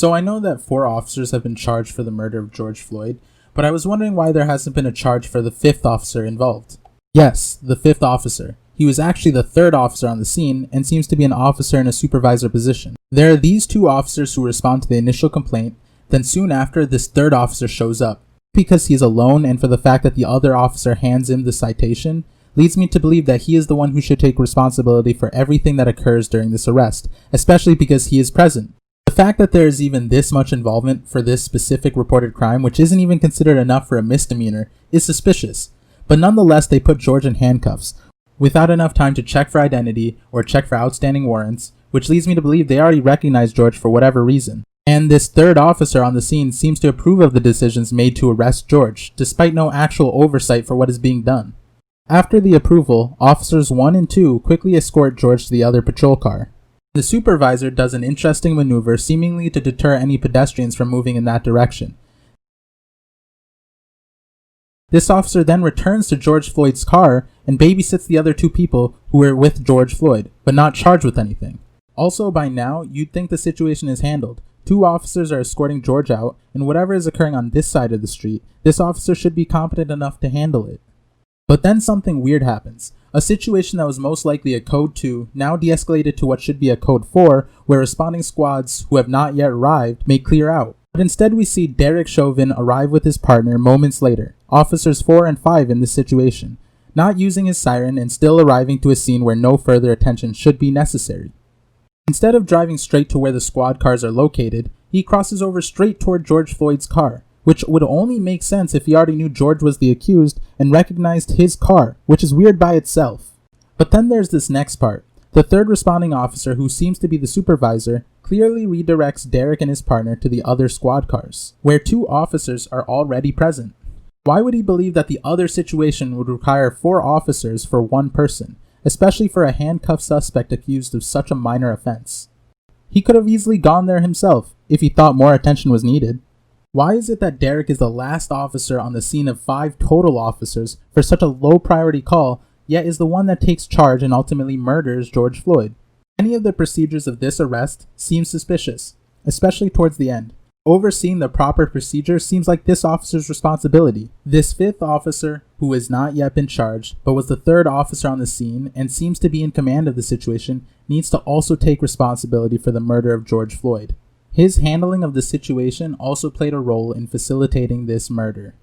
So I know that 4 officers have been charged for the murder of George Floyd, but I was wondering why there hasn't been a charge for the 5th officer involved. Yes, the 5th officer. He was actually the 3rd officer on the scene and seems to be an officer in a supervisor position. There are these 2 officers who respond to the initial complaint, then soon after this 3rd officer shows up. Because he is alone and for the fact that the other officer hands him the citation, leads me to believe that he is the one who should take responsibility for everything that occurs during this arrest, especially because he is present. The fact that there is even this much involvement for this specific reported crime, which isn't even considered enough for a misdemeanor, is suspicious. But nonetheless, they put George in handcuffs, without enough time to check for identity or check for outstanding warrants, which leads me to believe they already recognized George for whatever reason. And this 3rd officer on the scene seems to approve of the decisions made to arrest George, despite no actual oversight for what is being done. After the approval, officers 1 and 2 quickly escort George to the other patrol car. The supervisor does an interesting maneuver seemingly to deter any pedestrians from moving in that direction. This officer then returns to George Floyd's car and babysits the other 2 people who were with George Floyd, but not charged with anything. Also, by now, you'd think the situation is handled. 2 officers are escorting George out, and whatever is occurring on this side of the street, this officer should be competent enough to handle it. But then something weird happens. A situation that was most likely a Code 2 now de-escalated to what should be a Code 4, where responding squads who have not yet arrived may clear out. But instead we see Derek Chauvin arrive with his partner moments later, officers 4 and 5 in this situation, not using his siren and still arriving to a scene where no further attention should be necessary. Instead of driving straight to where the squad cars are located, he crosses over straight toward George Floyd's car, which would only make sense if he already knew George was the accused and recognized his car, which is weird by itself. But then there's this next part. The 3rd responding officer, who seems to be the supervisor, clearly redirects Derek and his partner to the other squad cars, where 2 officers are already present. Why would he believe that the other situation would require 4 officers for 1 person, especially for a handcuffed suspect accused of such a minor offense? He could have easily gone there himself, if he thought more attention was needed. Why is it that Derek is the last officer on the scene of 5 total officers for such a low priority call, yet is the one that takes charge and ultimately murders George Floyd? Any of the procedures of this arrest seem suspicious, especially towards the end. Overseeing the proper procedure seems like this officer's responsibility. This 5th officer, who has not yet been charged, but was the 3rd officer on the scene and seems to be in command of the situation, needs to also take responsibility for the murder of George Floyd. His handling of the situation also played a role in facilitating this murder.